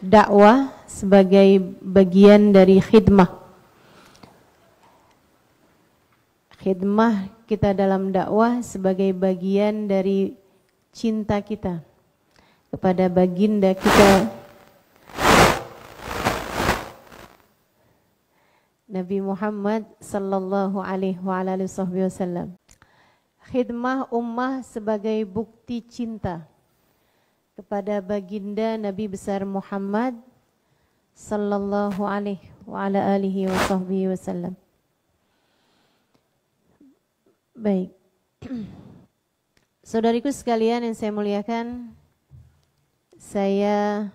dakwah sebagai bagian dari khidmah. Khidmah kita dalam dakwah sebagai bagian dari cinta kita kepada baginda kita Nabi Muhammad sallallahu alaihi wasallam. Khidmah ummah sebagai bukti cinta kepada baginda Nabi besar Muhammad sallallahu alaihi wasallam. Baik. Saudariku sekalian yang saya muliakan, saya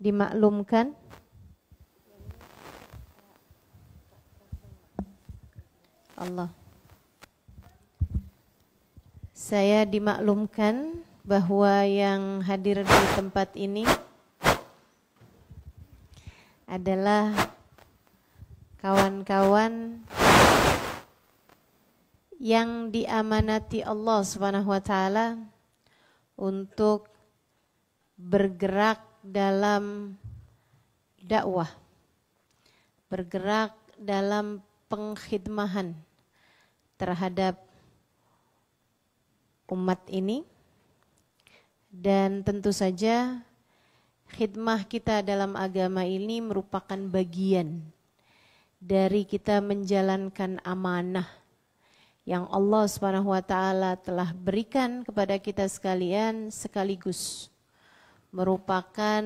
dimaklumkan bahwa yang hadir di tempat ini adalah kawan-kawan yang diamanati Allah Subhanahu wa taala untuk bergerak dalam dakwah, bergerak dalam pengkhidmahan terhadap umat ini. Dan tentu saja khidmah kita dalam agama ini merupakan bagian dari kita menjalankan amanah yang Allah Subhanahu wa taala telah berikan kepada kita sekalian, sekaligus merupakan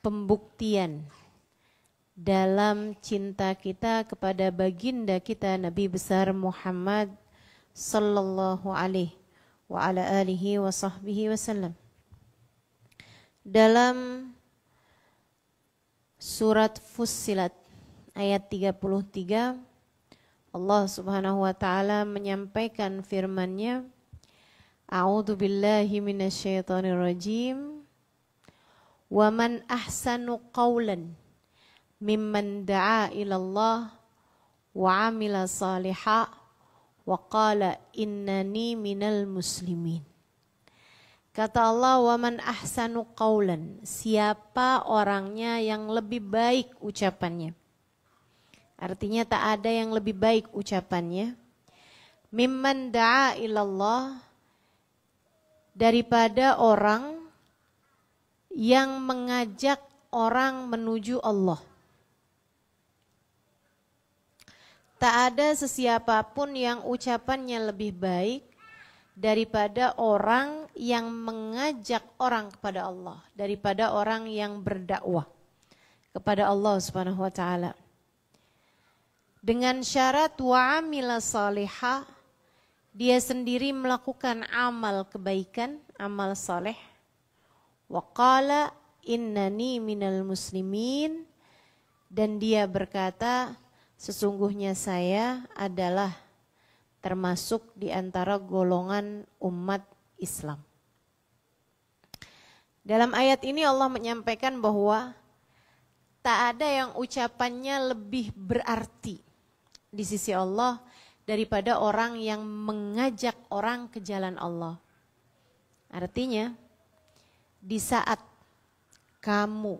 pembuktian dalam cinta kita kepada baginda kita Nabi besar Muhammad sallallahu alaihi wasallam. Dalam surat Fussilat ayat 33, Allah Subhanahu wa taala menyampaikan firman-Nya, A'udzu billahi minasyaitonir rajim. Wa man ahsanu qawlan mimman da'a ila Allah wa 'amila shalihan wa qala innani minal muslimin. Kata Allah, wa man ahsanu qawlan, siapa orangnya yang lebih baik ucapannya. Artinya tak ada yang lebih baik ucapannya. Mimman da'a ilallah, daripada orang yang mengajak orang menuju Allah. Tak ada sesiapapun yang ucapannya lebih baik daripada orang yang mengajak orang kepada Allah, daripada orang yang berdakwah kepada Allah Subhanahu wa taala. Dengan syarat wa amila salihah, dia sendiri melakukan amal kebaikan, amal saleh. Wa qala innani minal muslimin, dan dia berkata, sesungguhnya saya adalah termasuk di antara golongan umat Islam. Dalam ayat ini Allah menyampaikan bahwa tak ada yang ucapannya lebih berarti di sisi Allah daripada orang yang mengajak orang ke jalan Allah. Artinya, di saat kamu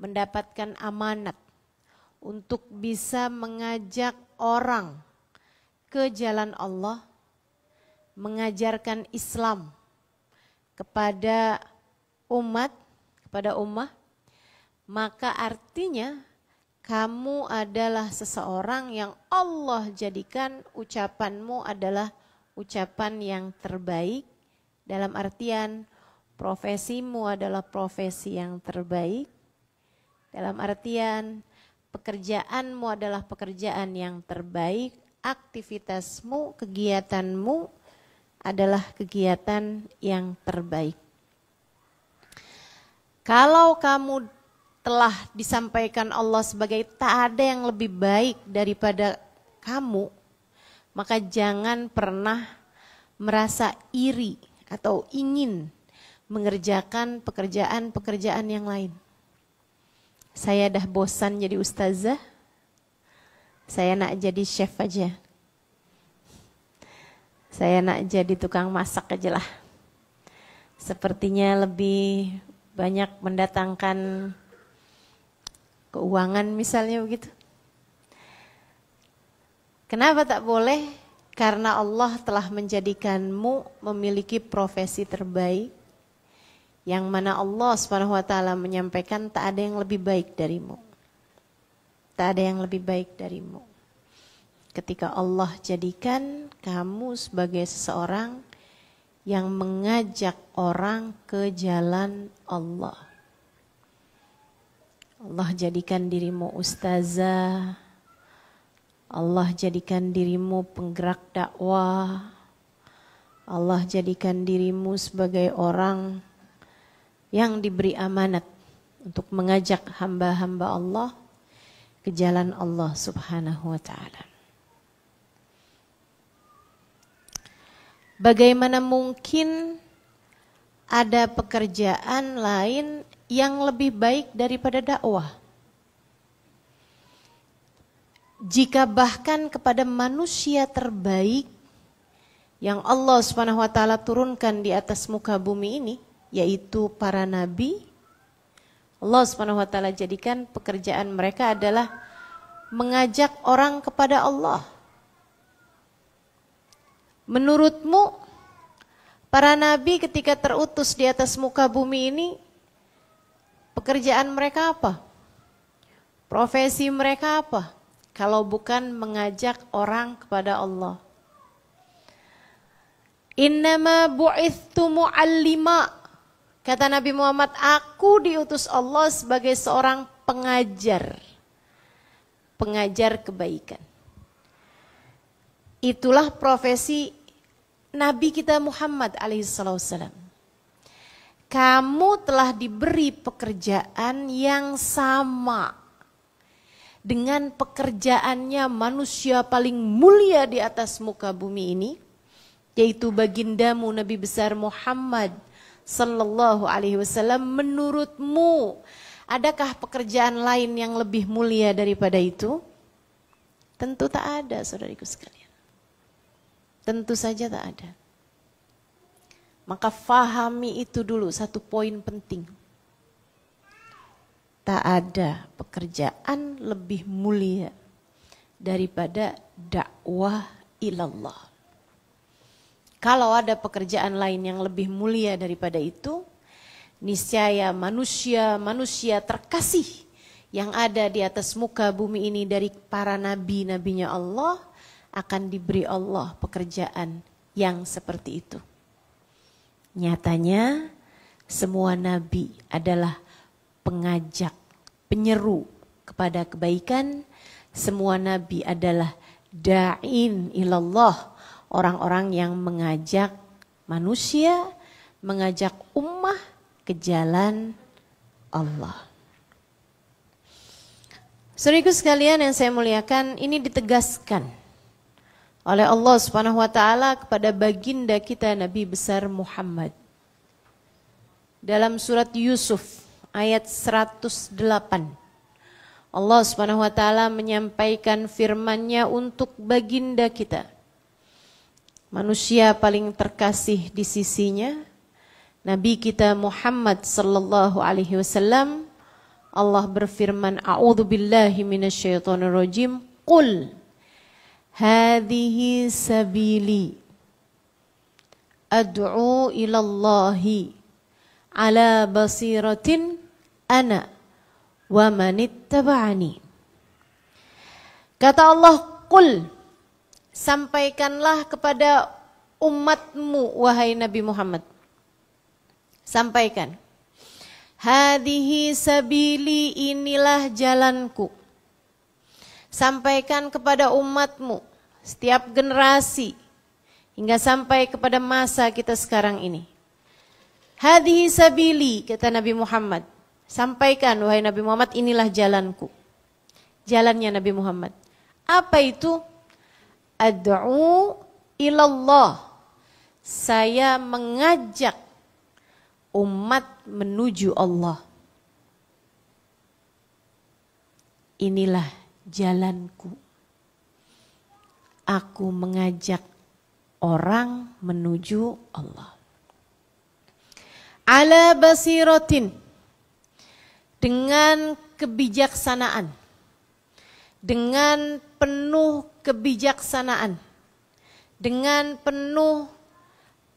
mendapatkan amanat untuk bisa mengajak orang ke jalan Allah, mengajarkan Islam kepada umat, kepada ummah, maka artinya kamu adalah seseorang yang Allah jadikan ucapanmu adalah ucapan yang terbaik, dalam artian profesimu adalah profesi yang terbaik, dalam artian pekerjaanmu adalah pekerjaan yang terbaik, aktivitasmu, kegiatanmu adalah kegiatan yang terbaik. Kalau kamu telah disampaikan Allah sebagai tak ada yang lebih baik daripada kamu, maka jangan pernah merasa iri atau ingin mengerjakan pekerjaan-pekerjaan yang lain. Saya dah bosan jadi ustazah, saya nak jadi chef aja. Saya nak jadi tukang masak aja lah. Sepertinya lebih banyak mendatangkan keuangan misalnya begitu. Kenapa tak boleh? Karena Allah telah menjadikanmu memiliki profesi terbaik, yang mana Allah Subhanahu wa taala menyampaikan tak ada yang lebih baik darimu. Tak ada yang lebih baik darimu. Ketika Allah jadikan kamu sebagai seseorang yang mengajak orang ke jalan Allah. Allah jadikan dirimu ustazah, Allah jadikan dirimu penggerak dakwah, Allah jadikan dirimu sebagai orang yang diberi amanat untuk mengajak hamba-hamba Allah ke jalan Allah Subhanahu wa ta'ala. Bagaimana mungkin ada pekerjaan lain yang lebih baik daripada dakwah? Jika bahkan kepada manusia terbaik yang Allah Subhanahu wa taala turunkan di atas muka bumi ini, yaitu para nabi, Allah Subhanahu wa taala jadikan pekerjaan mereka adalah mengajak orang kepada Allah. Menurutmu para nabi ketika terutus di atas muka bumi ini, pekerjaan mereka apa? Profesi mereka apa? Kalau bukan mengajak orang kepada Allah. Innama bu'ithtu mu'allima. Kata Nabi Muhammad, aku diutus Allah sebagai seorang pengajar. Pengajar kebaikan. Itulah profesi Nabi kita Muhammad alaihissalam. Kamu telah diberi pekerjaan yang sama dengan pekerjaannya manusia paling mulia di atas muka bumi ini, yaitu bagindamu Nabi besar Muhammad sallallahu alaihi wasallam. Menurutmu, adakah pekerjaan lain yang lebih mulia daripada itu? Tentu tak ada, saudariku sekalian. Tentu saja tak ada. Maka fahami itu dulu, satu poin penting. Tak ada pekerjaan lebih mulia daripada dakwah ilallah. Kalau ada pekerjaan lain yang lebih mulia daripada itu, niscaya manusia terkasih yang ada di atas muka bumi ini dari para nabi-nabinya Allah akan diberi Allah pekerjaan yang seperti itu. Nyatanya semua nabi adalah pengajak, penyeru kepada kebaikan. Semua nabi adalah da'in ilallah, orang-orang yang mengajak manusia, mengajak ummah ke jalan Allah. Saudaraku sekalian yang saya muliakan, ini ditegaskan oleh Allah Subhanahu wa taala kepada baginda kita Nabi besar Muhammad. Dalam surat Yusuf ayat 108. Allah Subhanahu wa taala menyampaikan firman-Nya untuk baginda kita. Manusia paling terkasih di sisinya, Nabi kita Muhammad sallallahu alaihi wasallam. Allah berfirman, a'udzubillahi minasyaitonirrajim, qul hadhihi sabili ad'u ilallahi ala basiratin ana wa manittaba'ani. Kata Allah, qul, sampaikanlah kepada umatmu wahai Nabi Muhammad. Sampaikan. Hadhihi sabili, inilah jalanku. Sampaikan kepada umatmu, setiap generasi, hingga sampai kepada masa kita sekarang ini. Hadhihi sabili, kata Nabi Muhammad. Sampaikan wahai Nabi Muhammad, inilah jalanku. Jalannya Nabi Muhammad. Apa itu? Ad'u ilallah. Saya mengajak umat menuju Allah. Inilah jalanku. Aku mengajak orang menuju Allah. ala basiratin, dengan kebijaksanaan, dengan penuh kebijaksanaan, dengan penuh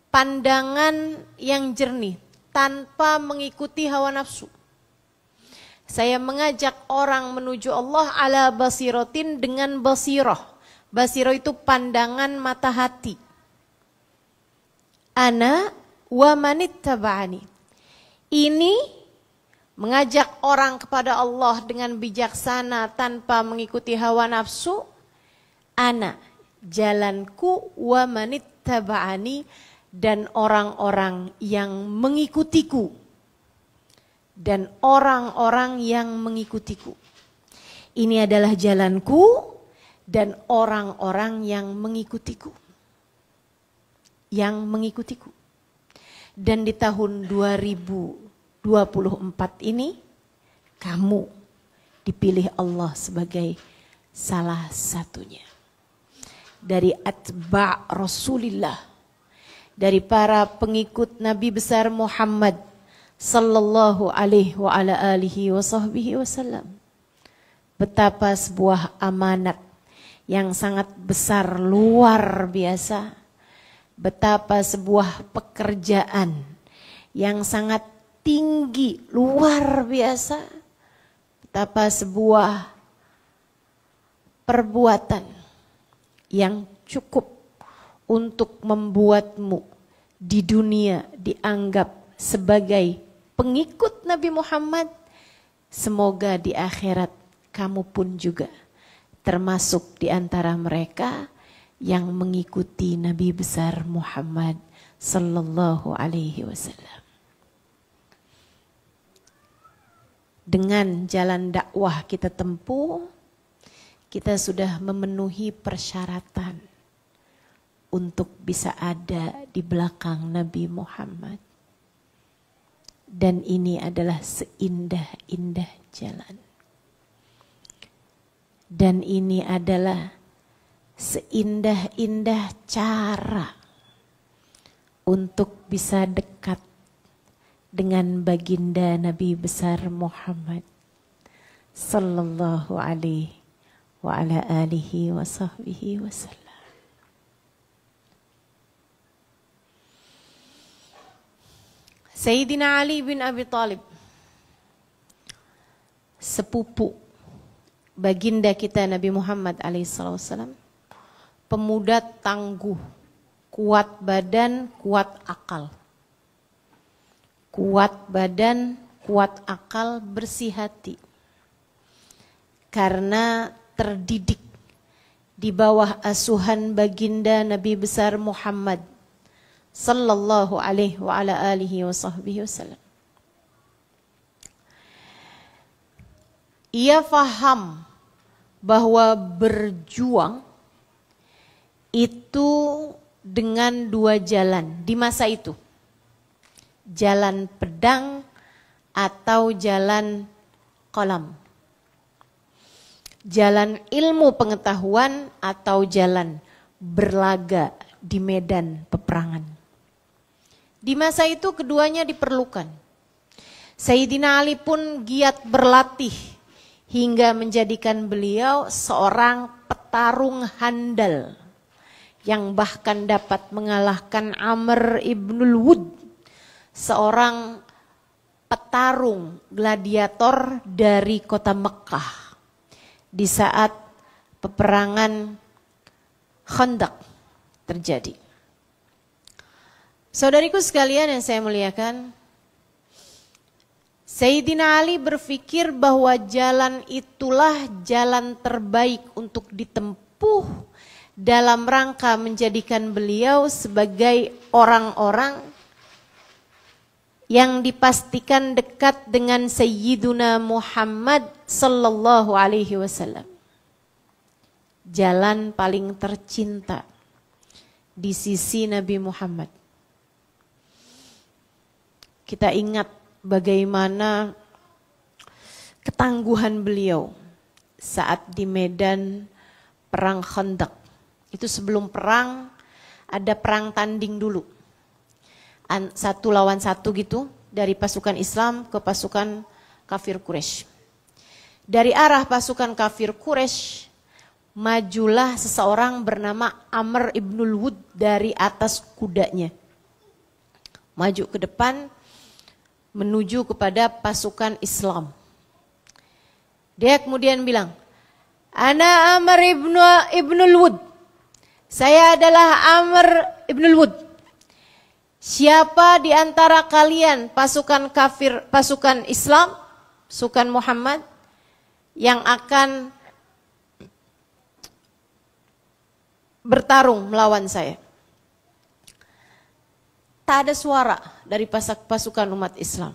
pandangan yang jernih, tanpa mengikuti hawa nafsu. Saya mengajak orang menuju Allah ala basiratin, dengan basirah. Basirah itu pandangan mata hati. Ana wa manittaba'ani. Ini mengajak orang kepada Allah dengan bijaksana tanpa mengikuti hawa nafsu. Ana, jalanku, wa manittaba'ani, dan orang-orang yang mengikutiku. Dan orang-orang yang mengikutiku. Ini adalah jalanku dan orang-orang yang mengikutiku. Yang mengikutiku. Dan di tahun 2024 ini, kamu dipilih Allah sebagai salah satunya. Dari atba' Rasulillah, dari para pengikut Nabi besar Muhammad sallallahu alaihi wa ala alihi wa sahbihi wasallam. Betapa sebuah amanat yang sangat besar, luar biasa. Betapa sebuah pekerjaan yang sangat tinggi, luar biasa. Betapa sebuah perbuatan yang cukup untuk membuatmu di dunia dianggap sebagai pengikut Nabi Muhammad. Semoga di akhirat kamu pun juga termasuk di antara mereka yang mengikuti Nabi besar Muhammad sallallahu alaihi wasallam. Dengan jalan dakwah kita tempuh, kita sudah memenuhi persyaratan untuk bisa ada di belakang Nabi Muhammad. Dan ini adalah seindah-indah jalan. Dan ini adalah seindah-indah cara untuk bisa dekat dengan baginda Nabi besar Muhammad sallallahu alaihi wa ala alihi wa sahbihi wasallam. Sayyidina Ali bin Abi Thalib, sepupu baginda kita Nabi Muhammad alaihissalam, pemuda tangguh, kuat badan, kuat akal. Kuat badan, kuat akal, bersih hati. Karena terdidik di bawah asuhan baginda Nabi besar Muhammad sallallahu alaihi wa ala alihi wa sahbihi wasallam. Ia faham bahwa berjuang itu dengan dua jalan di masa itu. Jalan pedang atau jalan qalam. Jalan ilmu pengetahuan atau jalan berlaga di medan peperangan. Di masa itu keduanya diperlukan. Sayyidina Ali pun giat berlatih hingga menjadikan beliau seorang petarung handal yang bahkan dapat mengalahkan Amr ibnul Wud, seorang petarung gladiator dari kota Mekah di saat peperangan Khandaq terjadi. Saudariku sekalian yang saya muliakan, Sayyidina Ali berpikir bahwa jalan itulah jalan terbaik untuk ditempuh dalam rangka menjadikan beliau sebagai orang-orang yang dipastikan dekat dengan Sayyiduna Muhammad sallallahu alaihi wasallam. Jalan paling tercinta di sisi Nabi Muhammad. Kita ingat bagaimana ketangguhan beliau saat di medan perang Khandaq. Itu sebelum perang ada perang tanding dulu. 1 lawan 1 gitu, dari pasukan Islam ke pasukan kafir Quraisy. Dari arah pasukan kafir Quraisy, majulah seseorang bernama Amr ibnul Wud dari atas kudanya. Maju ke depan menuju kepada pasukan Islam. Dia kemudian bilang, "Ana Amr ibnul Wud." Saya adalah Amr ibnul Wud. Siapa di antara kalian pasukan kafir, pasukan Islam, pasukan Muhammad yang akan bertarung melawan saya? Tak ada suara dari pasukan umat Islam.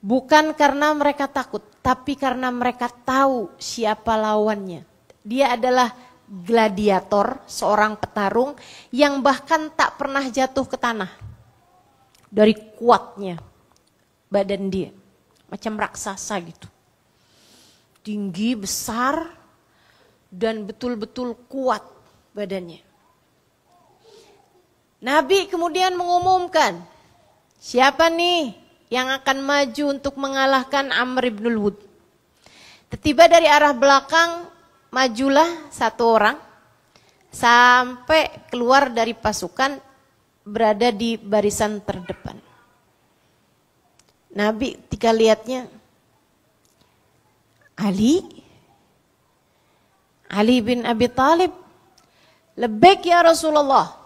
Bukan karena mereka takut, tapi karena mereka tahu siapa lawannya. Dia adalah gladiator, seorang petarung yang bahkan tak pernah jatuh ke tanah. Dari kuatnya badan dia, macam raksasa gitu. Tinggi, besar, dan betul-betul kuat badannya. Nabi kemudian mengumumkan, siapa nih yang akan maju untuk mengalahkan Amr ibnul Wud? Tiba dari arah belakang, majulah satu orang sampai keluar dari pasukan, berada di barisan terdepan. Nabi ketika lihatnya, Ali bin Abi Thalib, "Labbaik ya Rasulullah."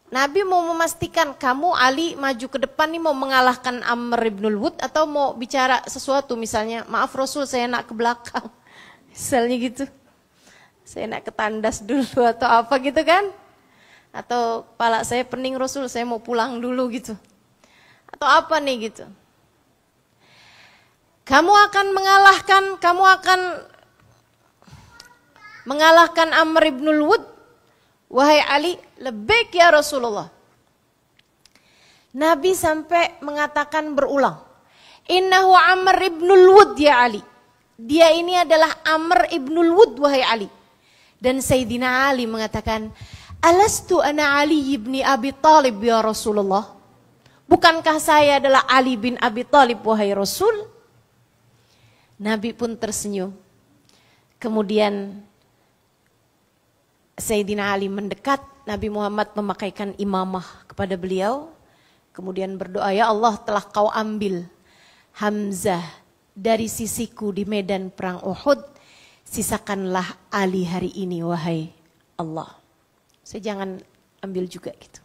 Nabi mau memastikan, kamu Ali maju ke depan nih mau mengalahkan Amr ibnul Wud atau mau bicara sesuatu, misalnya, "Maaf Rasul, saya nak ke belakang." Misalnya gitu. Saya nak ke tandas dulu atau apa gitu kan. Atau kepala saya pening Rasul, saya mau pulang dulu gitu. Atau apa nih gitu. Kamu akan mengalahkan Amr ibnul Wud, wahai Ali. Labbaik ya Rasulullah. Nabi sampai mengatakan berulang, "Innahu Amr ibnul Wud ya Ali." Dia ini adalah Amr ibnul Wud wahai Ali. Dan Sayyidina Ali mengatakan, "Alastu ana Ali ibni Abi Thalib ya Rasulullah." Bukankah saya adalah Ali bin Abi Thalib wahai Rasul? Nabi pun tersenyum. Kemudian Sayyidina Ali mendekat, Nabi Muhammad memakaikan imamah kepada beliau. Kemudian berdoa, "Ya Allah, telah kau ambil Hamzah dari sisiku di medan perang Uhud, sisakanlah Ali hari ini wahai Allah." Saya jangan ambil juga gitu.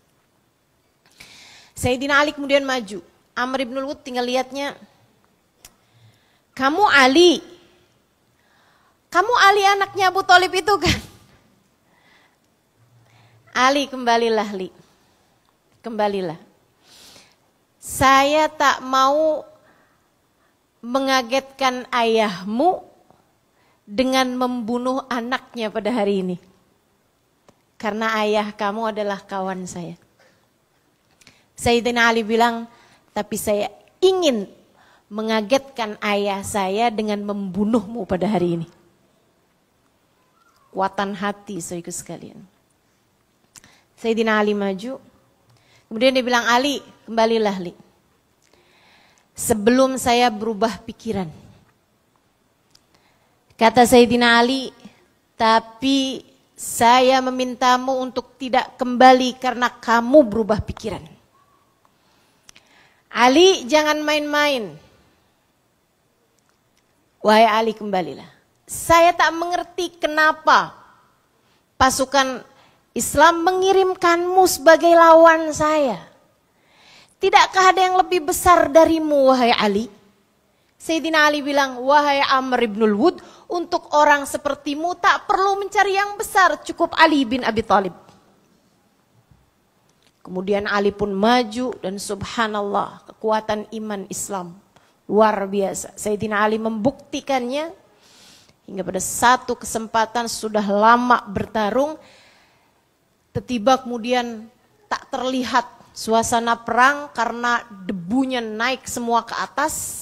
Sayyidina Ali kemudian maju. Amr ibnul Wud tinggal lihatnya, "Kamu Ali anaknya Abu Thalib itu kan?" "Ali, kembalilah Li, kembalilah. Saya tak mau mengagetkan ayahmu dengan membunuh anaknya pada hari ini. Karena ayah kamu adalah kawan saya." Sayyidina Ali bilang, "Tapi saya ingin mengagetkan ayah saya dengan membunuhmu pada hari ini." Kuatan hati saudara sekalian. Sayyidina Ali maju. Kemudian dia bilang, "Ali, kembalilah Li. Sebelum saya berubah pikiran." Kata Sayyidina Ali, "Tapi saya memintamu untuk tidak kembali karena kamu berubah pikiran. Ali, jangan main-main. Wahai Ali, kembalilah. Saya tak mengerti kenapa pasukan Islam mengirimkanmu sebagai lawan saya. Tidakkah ada yang lebih besar darimu, wahai Ali?" Sayyidina Ali bilang, "Wahai Amr ibnul Wud, untuk orang sepertimu tak perlu mencari yang besar, cukup Ali bin Abi Thalib." Kemudian Ali pun maju dan subhanallah, kekuatan iman Islam luar biasa. Sayyidina Ali membuktikannya hingga pada satu kesempatan sudah lama bertarung, tiba-tiba kemudian tak terlihat suasana perang karena debunya naik semua ke atas.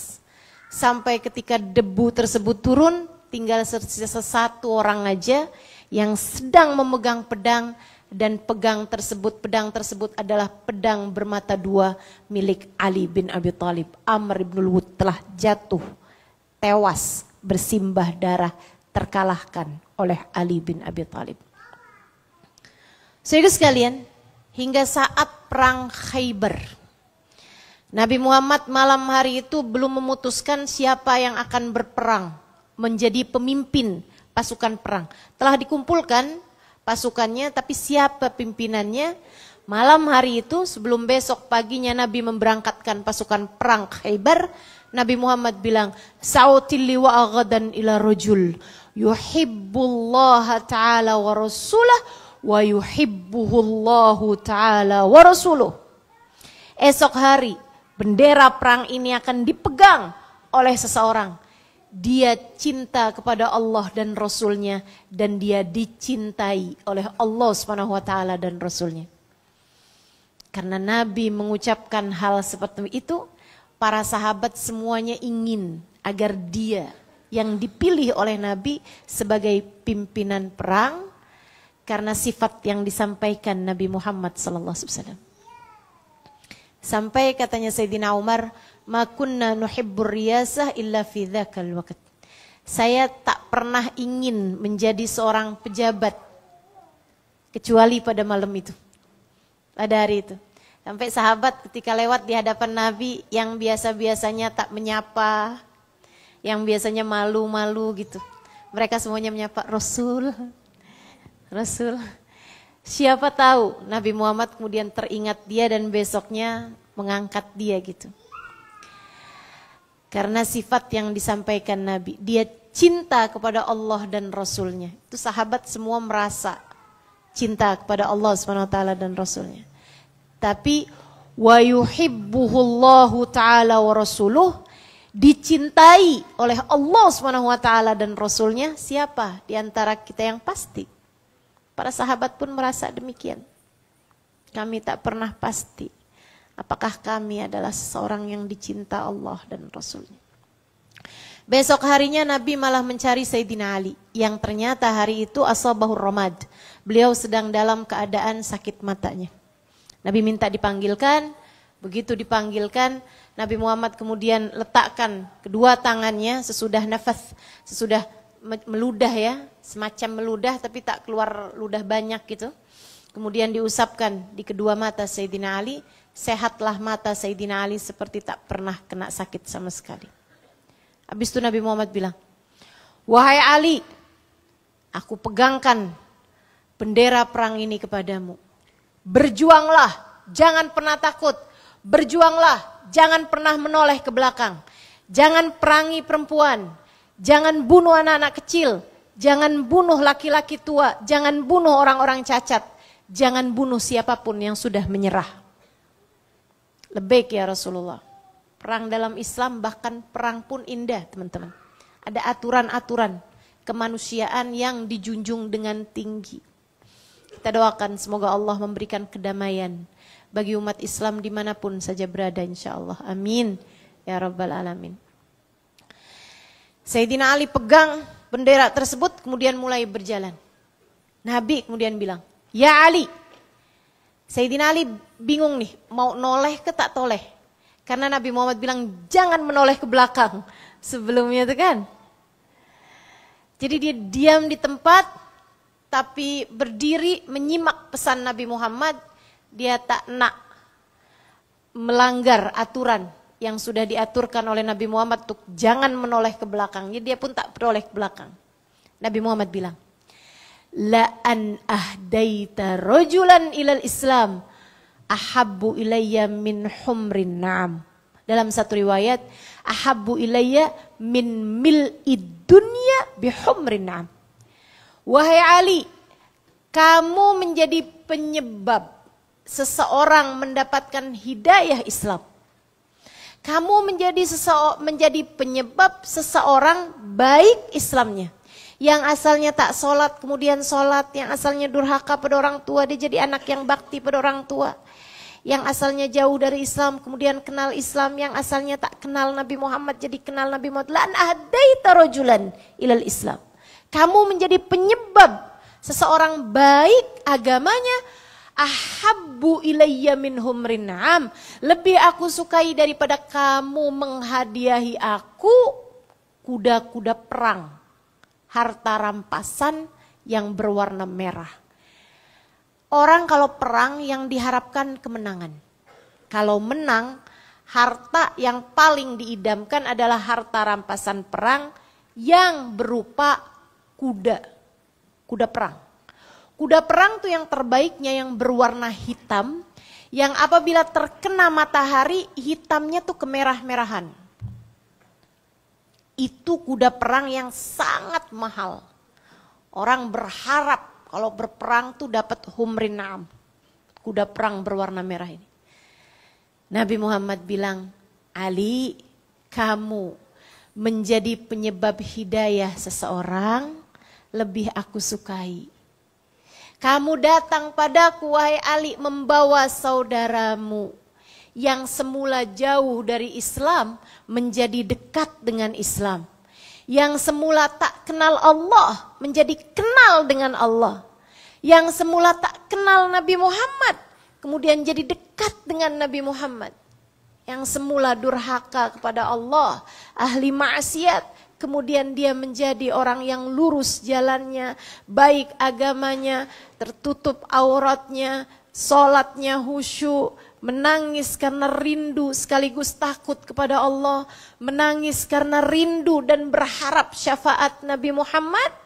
Sampai ketika debu tersebut turun, tinggal tersisa satu orang aja yang sedang memegang pedang dan pedang tersebut adalah pedang bermata dua milik Ali bin Abi Thalib. Amr ibn Luwud telah jatuh, tewas, bersimbah darah, terkalahkan oleh Ali bin Abi Thalib. Saudara sekalian, hingga saat perang Khaybar, Nabi Muhammad malam hari itu belum memutuskan siapa yang akan berperang menjadi pemimpin pasukan perang. Telah dikumpulkan pasukannya, tapi siapa pimpinannya? Malam hari itu sebelum besok paginya Nabi memberangkatkan pasukan perang Khaybar, Nabi Muhammad bilang, "Sa'util liwa'a ghadan ila rajul yuhibbullaha ta'ala wa rasulah wa yuhibbuhullahu ta'ala wa rasuluh." Esok hari bendera perang ini akan dipegang oleh seseorang. Dia cinta kepada Allah dan Rasulnya, dan dia dicintai oleh Allah SWT dan Rasulnya. Karena Nabi mengucapkan hal seperti itu, para sahabat semuanya ingin agar dia yang dipilih oleh Nabi sebagai pimpinan perang, karena sifat yang disampaikan Nabi Muhammad SAW. Sampai katanya Sayyidina Umar, "Ma kunna nuhibbur riyasah illa fi dzakal waqt." Saya tak pernah ingin menjadi seorang pejabat kecuali pada malam itu. Pada hari itu. Sampai sahabat ketika lewat di hadapan Nabi yang biasa-biasanya tak menyapa, yang biasanya malu-malu gitu. Mereka semuanya menyapa, "Rasul, Rasul." Siapa tahu Nabi Muhammad kemudian teringat dia dan besoknya mengangkat dia gitu. Karena sifat yang disampaikan Nabi, dia cinta kepada Allah dan Rasulnya. Itu sahabat semua merasa cinta kepada Allah SWT dan Rasulnya. Tapi wa yuhibbuhullahu ta'ala wa rasuluh, dicintai oleh Allah SWT dan Rasulnya. Siapa di antara kita yang pasti? Para sahabat pun merasa demikian. Kami tak pernah pasti apakah kami adalah seseorang yang dicinta Allah dan Rasulnya. Besok harinya Nabi malah mencari Sayyidina Ali, yang ternyata hari itu asabahur ramad. Beliau sedang dalam keadaan sakit matanya. Nabi minta dipanggilkan. Begitu dipanggilkan, Nabi Muhammad kemudian letakkan kedua tangannya sesudah nafas, sesudah meludah ya, semacam meludah tapi tak keluar ludah banyak gitu. Kemudian diusapkan di kedua mata Sayyidina Ali, sehatlah mata Sayyidina Ali seperti tak pernah kena sakit sama sekali. Habis itu Nabi Muhammad bilang, "Wahai Ali, aku pegangkan bendera perang ini kepadamu. Berjuanglah, jangan pernah takut. Berjuanglah, jangan pernah menoleh ke belakang. Jangan perangi perempuan. Jangan bunuh anak-anak kecil, jangan bunuh laki-laki tua, jangan bunuh orang-orang cacat, jangan bunuh siapapun yang sudah menyerah." Lebih ya Rasulullah. Perang dalam Islam, bahkan perang pun indah teman-teman. Ada aturan-aturan kemanusiaan yang dijunjung dengan tinggi. Kita doakan semoga Allah memberikan kedamaian bagi umat Islam dimanapun saja berada insya Allah. Amin. Ya Rabbal Alamin. Sayyidina Ali pegang bendera tersebut kemudian mulai berjalan. Nabi kemudian bilang, "Ya Ali." Sayyidina Ali bingung nih, mau noleh ke tak toleh. Karena Nabi Muhammad bilang jangan menoleh ke belakang sebelumnya itu kan. Jadi dia diam di tempat tapi berdiri menyimak pesan Nabi Muhammad. Dia tak nak melanggar aturan yang sudah diaturkan oleh Nabi Muhammad untuk jangan menoleh ke belakang. Jadi dia pun tak menoleh ke belakang. Nabi Muhammad bilang, "La an ahdaita rajulan ilal Islam ahabbu ilayya min humrin na'am." Dalam satu riwayat, ahabbu ilayya min mil'id dunya bi humrin na'am. Wahai Ali, kamu menjadi penyebab seseorang mendapatkan hidayah Islam. Kamu menjadi penyebab seseorang baik Islamnya. Yang asalnya tak sholat, kemudian sholat. Yang asalnya durhaka pada orang tua, dia jadi anak yang bakti pada orang tua. Yang asalnya jauh dari Islam, kemudian kenal Islam. Yang asalnya tak kenal Nabi Muhammad, jadi kenal Nabi Muhammad. Lan ahdaita rajulan ilal Islam. Kamu menjadi penyebab seseorang baik agamanya, ahabbu ilayya min humrin na'am. Lebih aku sukai daripada kamu menghadiahi aku kuda-kuda perang, harta rampasan yang berwarna merah. Orang kalau perang yang diharapkan kemenangan. Kalau menang, harta yang paling diidamkan adalah harta rampasan perang yang berupa kuda. Kuda perang. Kuda perang tuh yang terbaiknya yang berwarna hitam, yang apabila terkena matahari hitamnya tuh kemerah-merahan. Itu kuda perang yang sangat mahal. Orang berharap kalau berperang tuh dapat humrin na'am. Kuda perang berwarna merah ini. Nabi Muhammad bilang, Ali, kamu menjadi penyebab hidayah seseorang lebih aku sukai. Kamu datang padaku wahai Ali membawa saudaramu yang semula jauh dari Islam menjadi dekat dengan Islam. Yang semula tak kenal Allah menjadi kenal dengan Allah. Yang semula tak kenal Nabi Muhammad kemudian jadi dekat dengan Nabi Muhammad. Yang semula durhaka kepada Allah, ahli maksiat, kemudian dia menjadi orang yang lurus jalannya, baik agamanya, tertutup auratnya, sholatnya khusyuk, menangis karena rindu sekaligus takut kepada Allah, menangis karena rindu dan berharap syafaat Nabi Muhammad.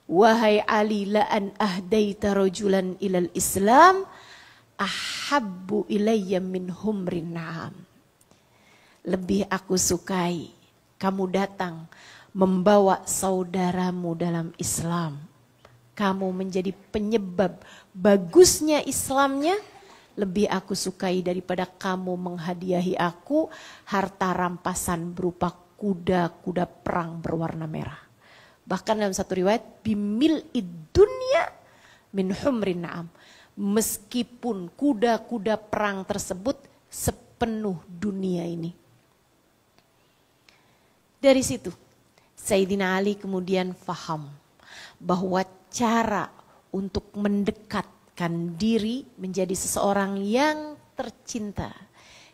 Wahai Ali, la an ahdaita rajulan ilal Islam ahabbu ilayya min humrin na'am. Lebih aku sukai kamu datang membawa saudaramu dalam Islam. Kamu menjadi penyebab bagusnya Islamnya. Lebih aku sukai daripada kamu menghadiahi aku harta rampasan berupa kuda-kuda perang berwarna merah. Bahkan dalam satu riwayat, bimil dunya min humrin na'am. Meskipun kuda-kuda perang tersebut sepenuh dunia ini. Dari situ, Sayyidina Ali kemudian faham bahwa cara untuk mendekatkan diri menjadi seseorang yang tercinta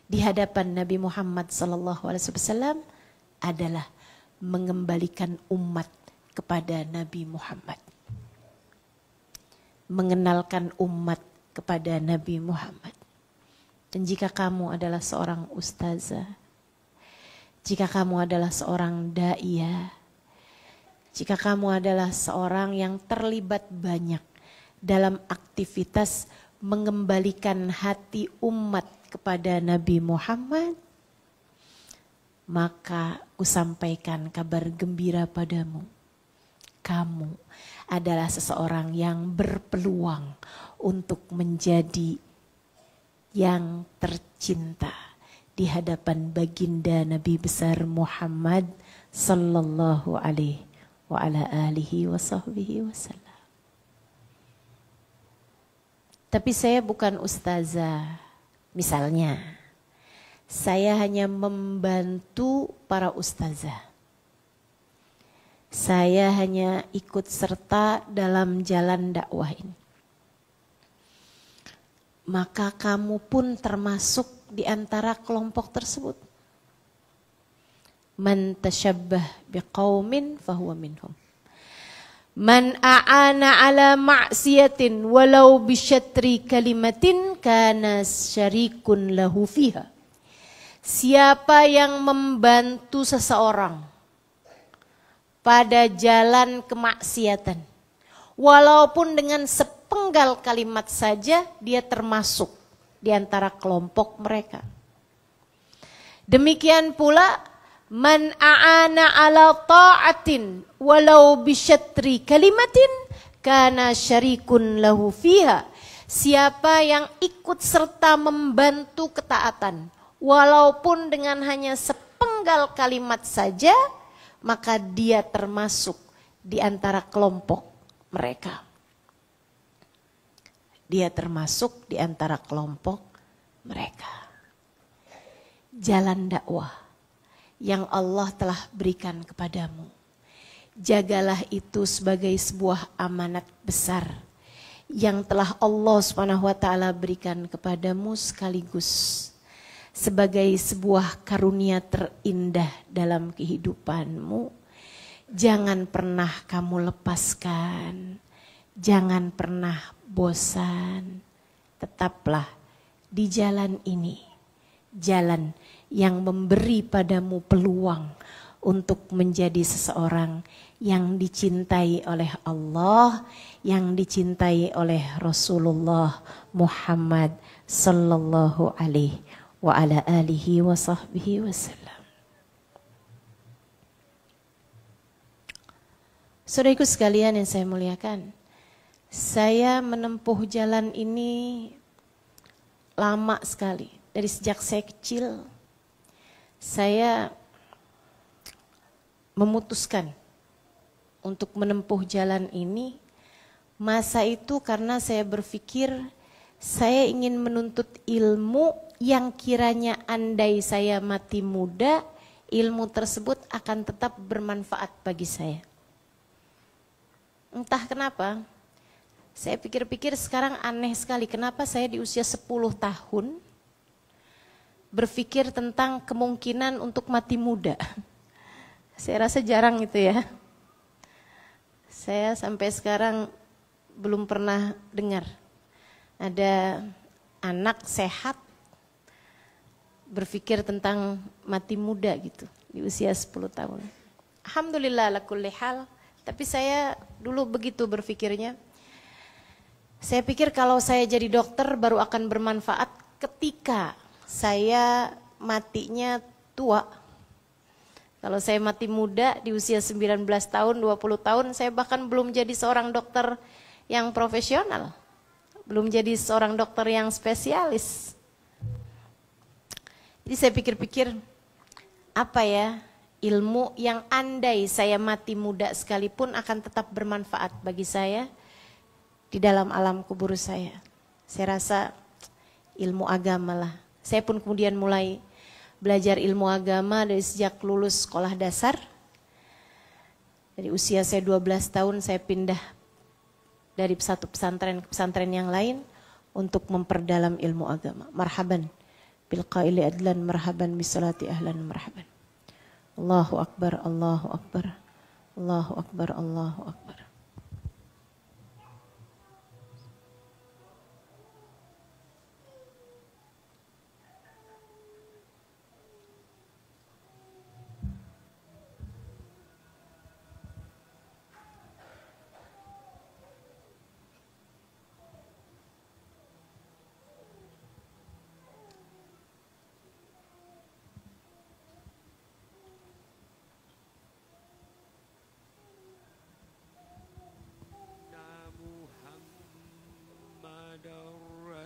di hadapan Nabi Muhammad SAW adalah mengembalikan umat kepada Nabi Muhammad. Mengenalkan umat kepada Nabi Muhammad. Dan jika kamu adalah seorang ustazah, jika kamu adalah seorang da'iyah, jika kamu adalah seorang yang terlibat banyak dalam aktivitas mengembalikan hati umat kepada Nabi Muhammad, maka kusampaikan kabar gembira padamu. Kamu adalah seseorang yang berpeluang untuk menjadi yang tercinta di hadapan baginda Nabi besar Muhammad sallallahu alaihi wa ala alihi wa sahbihi wasallam. Tapi saya bukan ustazah. Misalnya, saya hanya membantu para ustazah. Saya hanya ikut serta dalam jalan dakwah ini. Maka kamu pun termasuk di antara kelompok tersebut. Man tasyabbah biqaumin fahuwa minhum. Man a'ana ala ma'siyatin walau bisyatri kalimatin kana syarikun lahu fiha. Siapa yang membantu seseorang pada jalan kemaksiatan, walaupun dengan sepenggal kalimat saja, dia termasuk di antara kelompok mereka. Demikian pula, man a'ana ala ta'atin walau bisyatri kalimatin kana syarikun lahu fiha. Siapa yang ikut serta membantu ketaatan, walaupun dengan hanya sepenggal kalimat saja, maka dia termasuk di antara kelompok mereka. Dia termasuk di antara kelompok mereka. Jalan dakwah yang Allah telah berikan kepadamu. Jagalah itu sebagai sebuah amanat besar yang telah Allah Subhanahu wa taala berikan kepadamu sekaligus sebagai sebuah karunia terindah dalam kehidupanmu. Jangan pernah kamu lepaskan, jangan pernah bosan. Tetaplah di jalan ini, jalan yang memberi padamu peluang untuk menjadi seseorang yang dicintai oleh Allah, yang dicintai oleh Rasulullah Muhammad sallallahu alaihi wa ala alihi wa sahbihi wasallam. Saudaraku sekalian yang saya muliakan, saya menempuh jalan ini lama sekali. Dari sejak saya kecil, saya memutuskan untuk menempuh jalan ini. Masa itu karena saya berpikir saya ingin menuntut ilmu yang kiranya andai saya mati muda, ilmu tersebut akan tetap bermanfaat bagi saya. Entah kenapa, saya pikir-pikir sekarang aneh sekali. Kenapa saya di usia 10 tahun berpikir tentang kemungkinan untuk mati muda. Saya rasa jarang itu ya. Saya sampai sekarang belum pernah dengar ada anak sehat berpikir tentang mati muda gitu di usia 10 tahun. Alhamdulillah ala kulli hal, tapi saya dulu begitu berpikirnya. Saya pikir kalau saya jadi dokter baru akan bermanfaat ketika saya matinya tua. Kalau saya mati muda di usia 19 tahun, 20 tahun, saya bahkan belum jadi seorang dokter yang profesional. Belum jadi seorang dokter yang spesialis. Jadi saya pikir-pikir, apa ya ilmu yang andai saya mati muda sekalipun akan tetap bermanfaat bagi saya di dalam alam kubur saya. Saya rasa ilmu agama lah. Saya pun kemudian mulai belajar ilmu agama dari sejak lulus sekolah dasar. Dari usia saya 12 tahun saya pindah dari satu pesantren ke pesantren yang lain untuk memperdalam ilmu agama. Marhaban bil qaili adlan, marhaban bisalati ahlan, marhaban. Allahu akbar, Allahu akbar. Allahu akbar, Allahu akbar.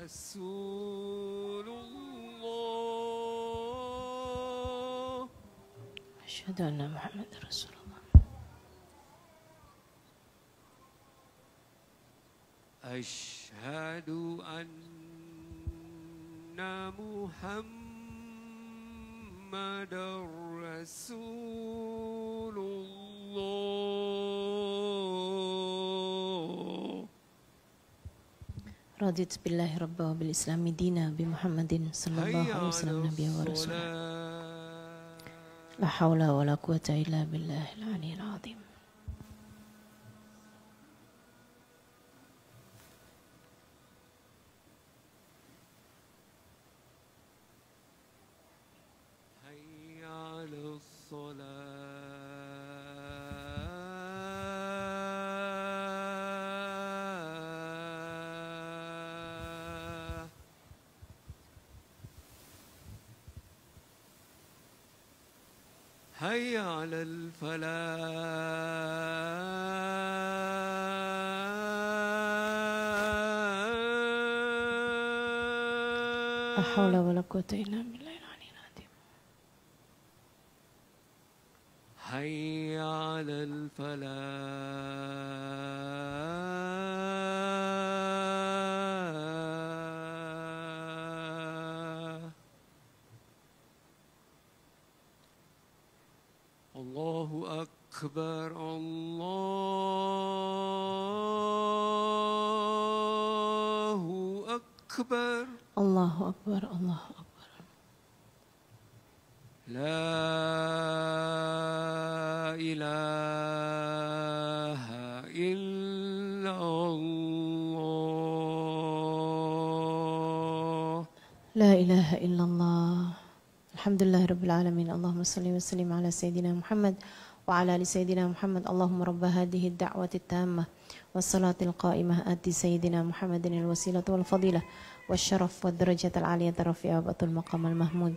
Rasulullah. Asyhadu anna Muhammadar Rasulullah. Asyhadu anna Muhammadar Rasulullah. Raditu billahi rabba wa bil islami dina bi Muhammadin sallallahu alaihi wasallam nabiyya wa rasulah. La haula wa la quwata illa billahil aliyyil azim. Hayya 'alas salat. حي على الفلاح. La haula wa la quwata illa billahil aliyyil azim. حي على الفلاح. الله أكبر الله أكبر Allahu Akbar, Allahu Akbar. لا إله إلا الله La ilaha illallah. Alhamdulillah Rabbil Alamin. Allahumma salli wa sallim ala Sayyidina Muhammad wa ala ali Sayyidina Muhammad. Allahumma rabba hadhihi ad-da'wati at-tammah was-salati al-qa'imah ati Sayyidina Muhammadin al-wasilata wal-fadilah والشرف والدرجة العالية الرفيعة وأبطل المقام المحمود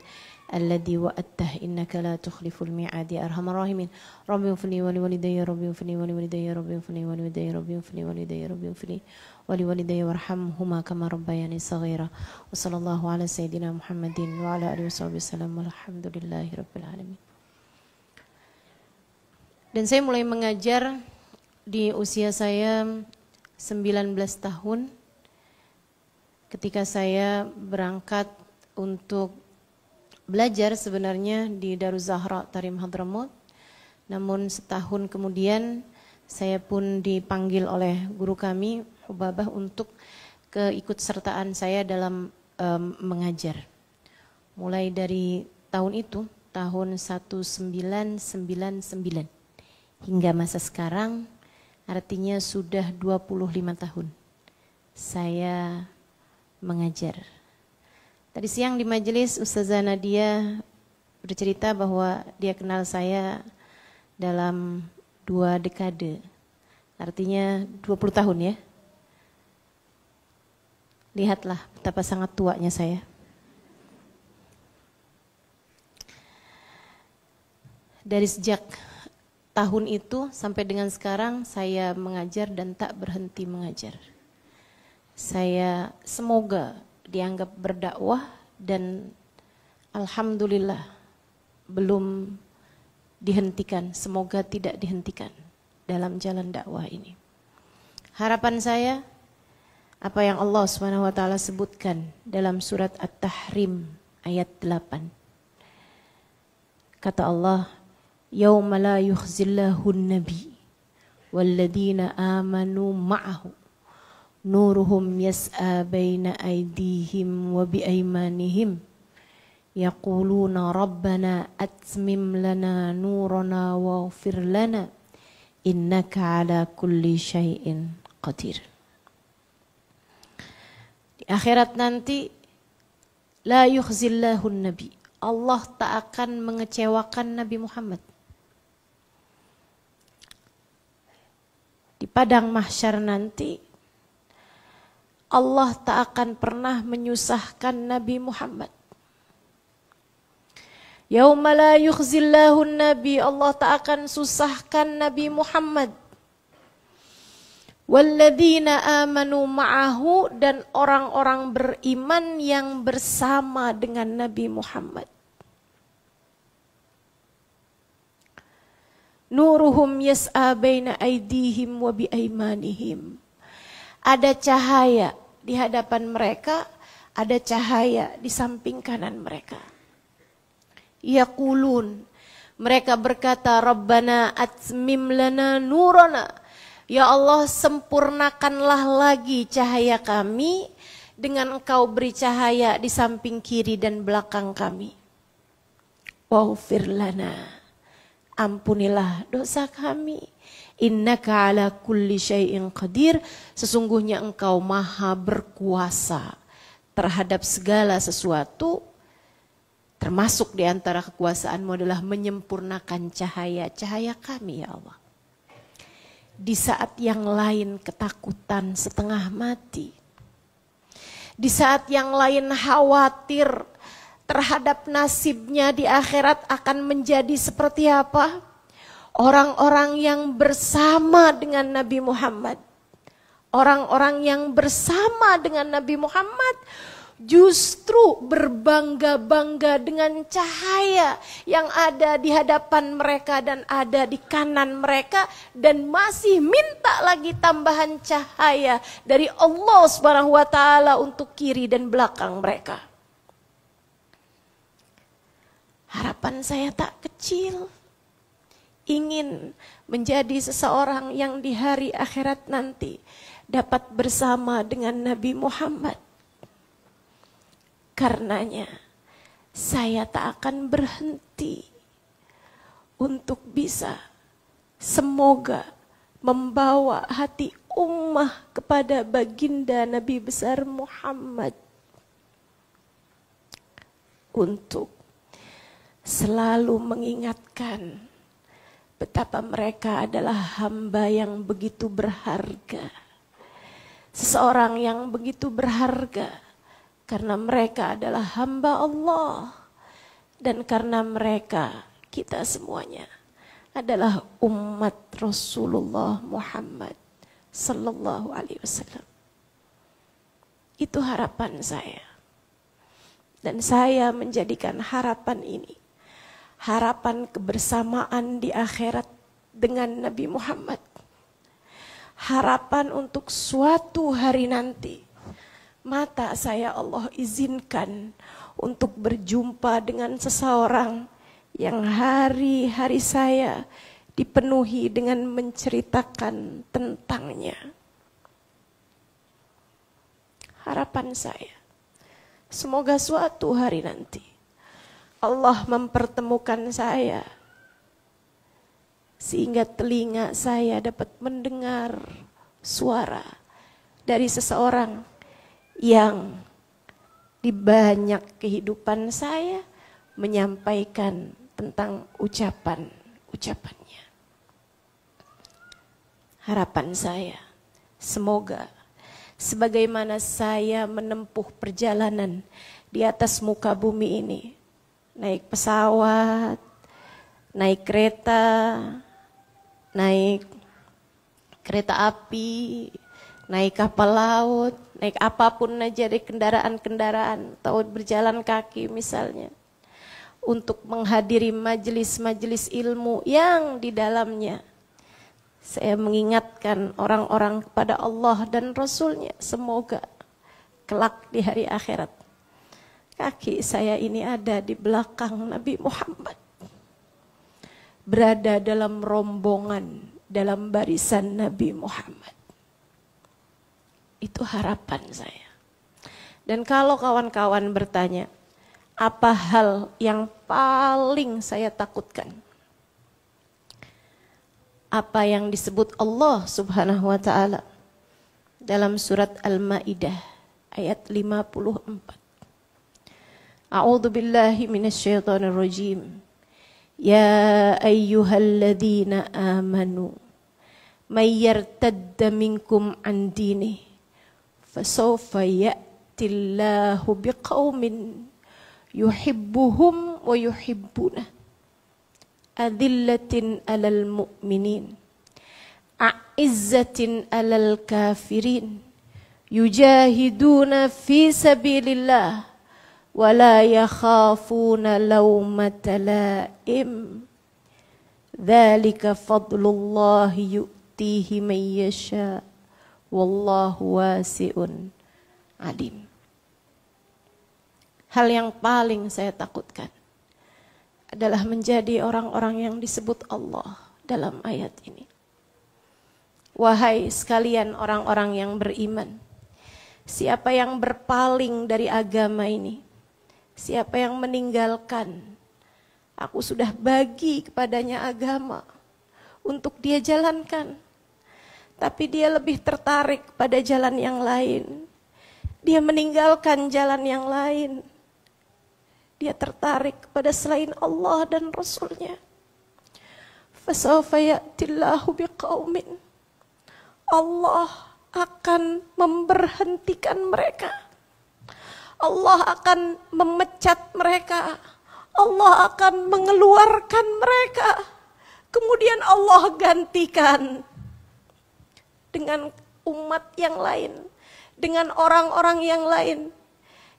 الذي وأته إنك لا تخلف الميعاد يا أرحم الراحمين. ربي اغفر لي ولوالدي ربي اغفر لي ولوالدي ربي اغفر لي ولوالدي ربي اغفر لي ولوالدي ربي اغفر لي ولوالدي وارحمهما كما ربياني صغيرا وصلى الله على سيدنا محمد وعلى آله وصحبه وسلم والحمد لله رب العالمين. Dan saya mulai mengajar di usia saya 19 tahun. Ketika saya berangkat untuk belajar sebenarnya di Daruz Zahra Tarim Hadramut, namun setahun kemudian saya pun dipanggil oleh guru kami Hubabah untuk keikutsertaan saya dalam mengajar. Mulai dari tahun itu, tahun 1999 hingga masa sekarang, artinya sudah 25 tahun saya mengajar. Tadi siang di majelis Ustazah Nadia bercerita bahwa dia kenal saya dalam 2 dekade. Artinya 20 tahun ya. Lihatlah betapa sangat tuanya saya. Dari sejak tahun itu sampai dengan sekarang saya mengajar dan tak berhenti mengajar. Saya semoga dianggap berdakwah dan alhamdulillah belum dihentikan, semoga tidak dihentikan dalam jalan dakwah ini. Harapan saya apa yang Allah SWT sebutkan dalam surat At-Tahrim ayat 8. Kata Allah, "Yauma la yukhzillahu an-nabi walladzina amanu ma'ahu nuruhum yas'a baina aydihim wa biaymanihim yaquluna rabbana atmim lana nurana waghfir lana innaka ala kulli syai'in qadir." Di akhirat nanti la yukhzillahu nabi, Allah tak akan mengecewakan Nabi Muhammad. Di padang mahsyar nanti Allah tak akan pernah menyusahkan Nabi Muhammad. Yauma la yukhzillahu nabi, Allah tak akan susahkan Nabi Muhammad. Walladzina amanu ma'ahu, dan orang-orang beriman yang bersama dengan Nabi Muhammad. Nuruhum yas'a baina aydihim wa biaymanihim. Ada cahaya di hadapan mereka, ada cahaya di samping kanan mereka. Yaqulun, mereka berkata, Rabbana atmim lana nurana. Ya Allah, sempurnakanlah lagi cahaya kami dengan Engkau beri cahaya di samping kiri dan belakang kami. Waghfir lana, ampunilah dosa kami. Innaka ala kulli syai'in qadir, sesungguhnya Engkau maha berkuasa terhadap segala sesuatu, termasuk di antara kekuasaanmu adalah menyempurnakan cahaya kami ya Allah. Di saat yang lain ketakutan setengah mati, di saat yang lain khawatir terhadap nasibnya di akhirat akan menjadi seperti apa, orang-orang yang bersama dengan Nabi Muhammad, orang-orang yang bersama dengan Nabi Muhammad justru berbangga-bangga dengan cahaya yang ada di hadapan mereka dan ada di kanan mereka, dan masih minta lagi tambahan cahaya dari Allah Subhanahu wa taala untuk kiri dan belakang mereka. Harapan saya tak kecil, ingin menjadi seseorang yang di hari akhirat nanti dapat bersama dengan Nabi Muhammad. Karenanya saya tak akan berhenti untuk bisa semoga membawa hati ummah kepada baginda Nabi besar Muhammad untuk selalu mengingatkan betapa mereka adalah hamba yang begitu berharga. Seseorang yang begitu berharga karena mereka adalah hamba Allah dan karena mereka kita semuanya adalah umat Rasulullah Muhammad sallallahu alaihi wasallam. Itu harapan saya. Dan saya menjadikan harapan ini harapan kebersamaan di akhirat dengan Nabi Muhammad. Harapan untuk suatu hari nanti mata saya Allah izinkan untuk berjumpa dengan seseorang yang hari-hari saya dipenuhi dengan menceritakan tentangnya. Harapan saya, semoga suatu hari nanti Allah mempertemukan saya sehingga telinga saya dapat mendengar suara dari seseorang yang di banyak kehidupan saya menyampaikan tentang ucapannya. Harapan saya, semoga sebagaimana saya menempuh perjalanan di atas muka bumi ini, naik pesawat, naik kereta api, naik kapal laut, naik apapun aja dari kendaraan-kendaraan, atau berjalan kaki misalnya, untuk menghadiri majelis-majelis ilmu yang di dalamnya saya mengingatkan orang-orang kepada Allah dan Rasulnya. Semoga kelak di hari akhirat kaki saya ini ada di belakang Nabi Muhammad, berada dalam rombongan, dalam barisan Nabi Muhammad. Itu harapan saya. Dan kalau kawan-kawan bertanya, apa hal yang paling saya takutkan? Apa yang disebut Allah Subhanahu wa taala dalam surat Al-Maidah ayat 54. A'udzu billahi minasyaitonir rajim. Ya ayyuhalladzina amanu may yartadda minkum an dinihi fasawfa ya'tillahu biqaumin yuhibbuhum wa yuhibbunah adillatin alal mu'minin a'izzatin alal kafirin yujahiduna fi sabilillah wa la yakhafuna lawmata laim dzalika fadlullahi yu'tihi man yasha wallahu wasi'un alim. Hal yang paling saya takutkan adalah menjadi orang-orang yang disebut Allah dalam ayat ini. Wahai sekalian orang-orang yang beriman, siapa yang berpaling dari agama ini, siapa yang meninggalkan, aku sudah bagi kepadanya agama untuk dia jalankan, tapi dia lebih tertarik pada jalan yang lain. Dia meninggalkan jalan yang lain. Dia tertarik kepada selain Allah dan Rasulnya. Fasawfa ya'tillahu biqaumin. Allah akan memberhentikan mereka. Allah akan memecat mereka. Allah akan mengeluarkan mereka. Kemudian Allah gantikan dengan umat yang lain, dengan orang-orang yang lain.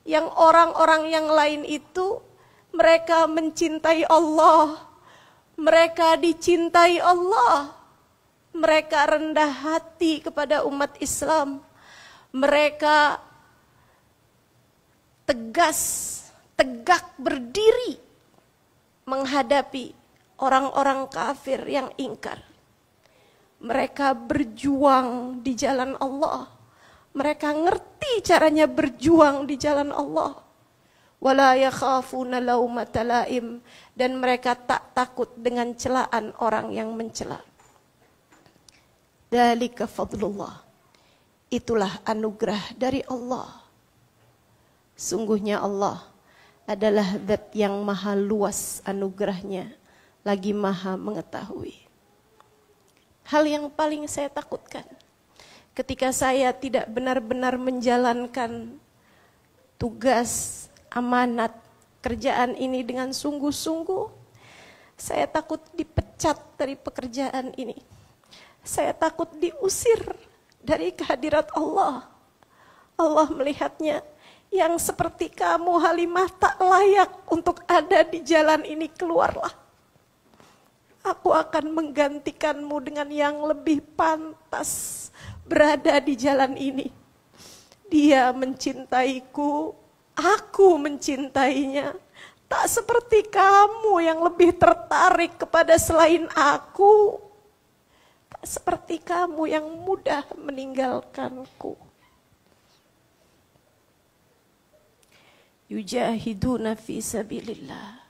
Yang orang-orang yang lain itu mereka mencintai Allah, mereka dicintai Allah, mereka rendah hati kepada umat Islam, mereka tegak berdiri menghadapi orang-orang kafir yang ingkar. Mereka berjuang di jalan Allah. Mereka ngerti caranya berjuang di jalan Allah. wala yakhafuna laumata laim, dan mereka tak takut dengan celaan orang yang mencela. Dzalika fadlullah, itulah anugerah dari Allah. Sungguhnya Allah adalah zat yang maha luas anugerahnya, lagi maha mengetahui. Hal yang paling saya takutkan ketika saya tidak benar-benar menjalankan tugas, amanat, kerjaan ini dengan sungguh-sungguh, saya takut dipecat dari pekerjaan ini. Saya takut diusir dari kehadirat Allah. Allah melihatnya, yang seperti kamu Halimah tak layak untuk ada di jalan ini, keluarlah. Aku akan menggantikanmu dengan yang lebih pantas berada di jalan ini. Dia mencintaiku, aku mencintainya. Tak seperti kamu yang lebih tertarik kepada selain aku. Tak seperti kamu yang mudah meninggalkanku. Yujahiduna fi sabilillah.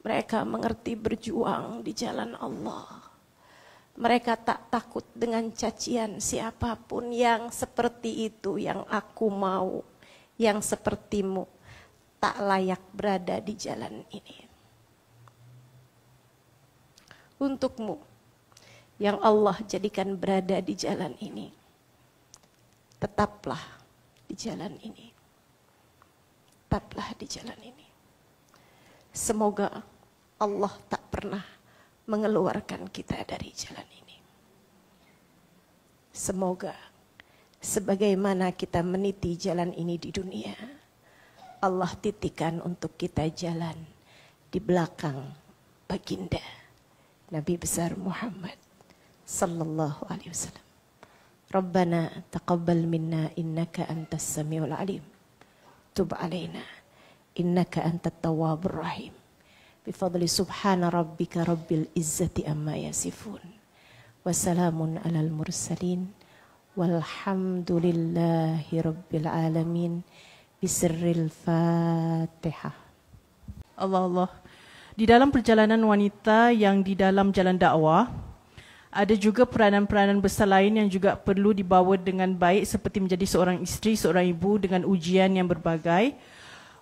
Mereka mengerti berjuang di jalan Allah. Mereka tak takut dengan cacian siapapun. Yang seperti itu yang aku mau, yang sepertimu tak layak berada di jalan ini. Untukmu yang Allah jadikan berada di jalan ini, tetaplah di jalan ini. Tetaplah di jalan ini. Semoga Allah tak pernah mengeluarkan kita dari jalan ini. Semoga sebagaimana kita meniti jalan ini di dunia, Allah titikan untuk kita jalan di belakang baginda Nabi besar Muhammad sallallahu alaihi wasallam. Rabbana taqabbal minna innaka antas samiul alim. Tub alaina innaka antat tawwabur rahim. Bifadli subhana rabbika rabbil izzati amma yasifun. Wassalamun alal mursalin. Walhamdulillahi rabbil alamin. Bisirril Fatihah. Allah. Di dalam perjalanan wanita yang di dalam jalan dakwah, ada juga peranan-peranan besar lain yang juga perlu dibawa dengan baik, seperti menjadi seorang isteri, seorang ibu dengan ujian yang berbagai.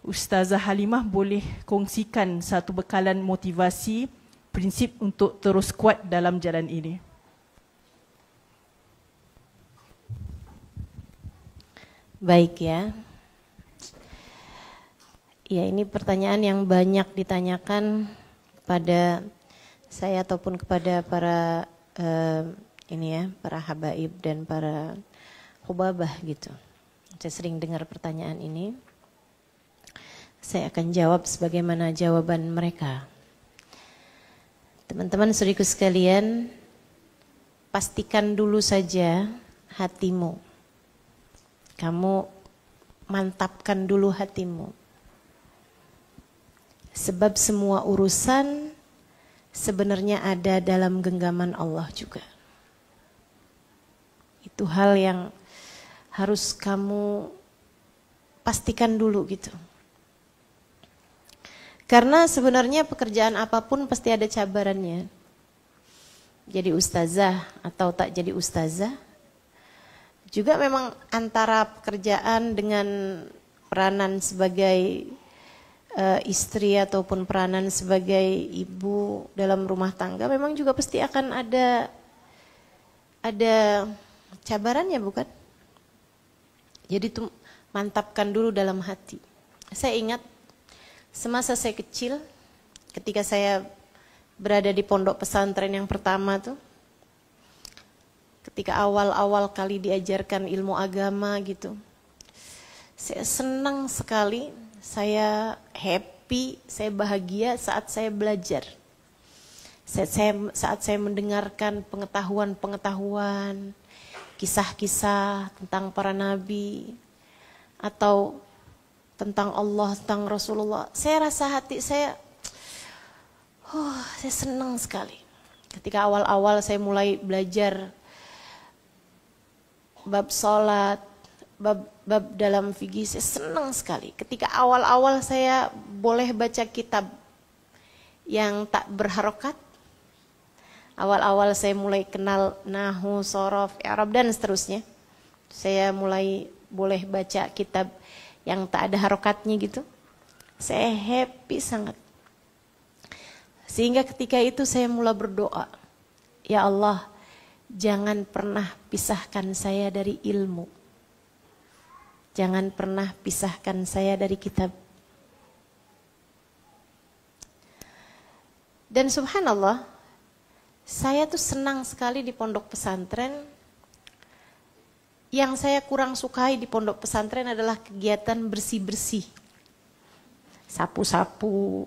Ustazah Halimah boleh kongsikan satu bekalan motivasi, prinsip untuk terus kuat dalam jalan ini. Baik ya. Ya, ini pertanyaan yang banyak ditanyakan pada saya ataupun kepada para para habaib dan para hubabah gitu. Saya sering dengar pertanyaan ini. Saya akan jawab sebagaimana jawaban mereka. Teman-teman saudariku sekalian, pastikan dulu saja hatimu. Kamu mantapkan dulu hatimu. Sebab semua urusan sebenarnya ada dalam genggaman Allah juga. Itu hal yang harus kamu pastikan dulu gitu. Karena sebenarnya pekerjaan apapun pasti ada cabarannya. Jadi ustazah atau tak jadi ustazah, juga memang antara pekerjaan dengan peranan sebagai istri ataupun peranan sebagai ibu dalam rumah tangga memang juga pasti akan ada cabarannya, bukan? Jadi itu mantapkan dulu dalam hati. Saya ingat semasa saya kecil, ketika saya berada di pondok pesantren yang pertama tuh, ketika awal-awal kali diajarkan ilmu agama gitu, saya senang sekali, saya happy, saya bahagia saat saya belajar. Saat saya mendengarkan pengetahuan-pengetahuan, kisah-kisah tentang para nabi, atau tentang Allah, tentang Rasulullah, saya rasa hati saya senang sekali. Ketika awal-awal saya mulai belajar bab sholat, bab dalam fikih saya senang sekali. Ketika awal-awal saya boleh baca kitab yang tak berharokat, awal-awal saya mulai kenal nahwu, shorof, i'rab dan seterusnya. Saya mulai boleh baca kitab yang tak ada harokatnya gitu. Saya happy sangat. Sehingga ketika itu saya mulai berdoa, ya Allah, jangan pernah pisahkan saya dari ilmu. Jangan pernah pisahkan saya dari kitab. Dan subhanallah, saya tuh senang sekali di pondok pesantren. Yang saya kurang sukai di pondok pesantren adalah kegiatan bersih-bersih. Sapu-sapu.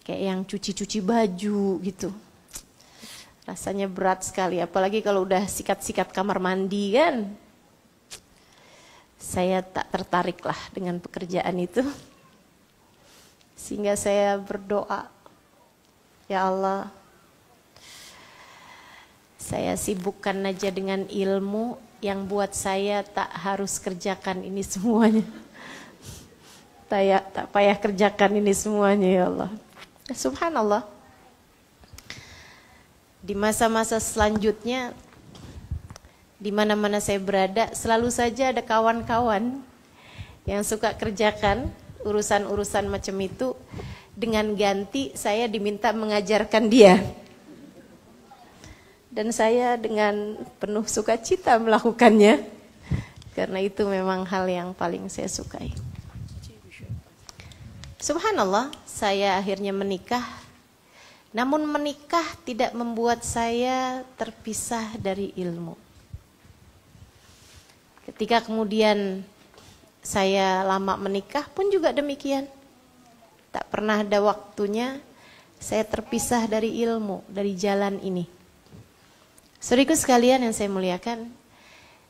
Kayak yang cuci-cuci baju gitu. Rasanya berat sekali, apalagi kalau udah sikat-sikat kamar mandi kan. Saya tak tertarik lah dengan pekerjaan itu. Sehingga saya berdoa, ya Allah, saya sibukkan aja dengan ilmu yang buat saya tak harus kerjakan ini semuanya. Tak payah kerjakan ini semuanya ya Allah. Subhanallah. Di masa-masa selanjutnya, di mana-mana saya berada, selalu saja ada kawan-kawan yang suka kerjakan urusan-urusan macam itu, dengan ganti saya diminta mengajarkan dia. Dan saya dengan penuh sukacita melakukannya, karena itu memang hal yang paling saya sukai. Subhanallah, saya akhirnya menikah. Namun menikah tidak membuat saya terpisah dari ilmu. Ketika kemudian saya lama menikah pun juga demikian. Tak pernah ada waktunya saya terpisah dari ilmu, dari jalan ini. Saudaraku sekalian yang saya muliakan,